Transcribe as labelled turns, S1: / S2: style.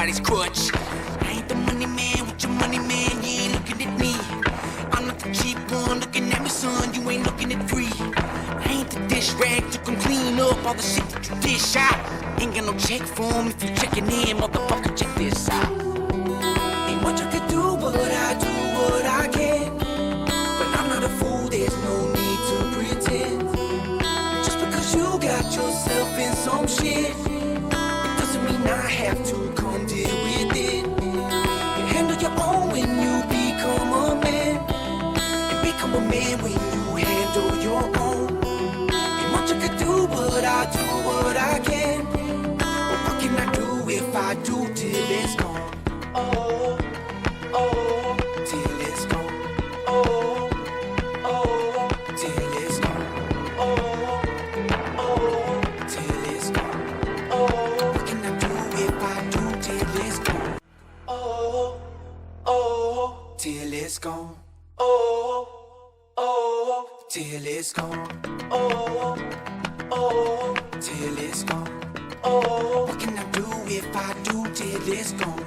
S1: somebody's crutch. I ain't the money man with your money man, you ain't looking at me. I'm not the cheap one looking at me, son, you ain't looking at free. I ain't the dish rag to come clean up all the shit that you dish out. Ain't got no check form if you checking in, motherfucker, check this out. Ain't much I can do, but I do what I can. But I'm not a fool, there's no need to pretend. Just because you got yourself in some shit, it doesn't mean I have to come deal with it. You handle your own when you become a man, and become a man when you handle your own. Ain't much I can do, but I do what I can. But what can I do if I do till it's gone? Oh, oh, till it's gone. Oh, oh, till it's gone. Oh, oh, till it's gone. Oh, what can I do if I do till it's gone? Oh, oh, till it's gone. Oh, oh, till it's gone. Oh, oh, till it's gone. Oh, what can I do if I do till it's gone?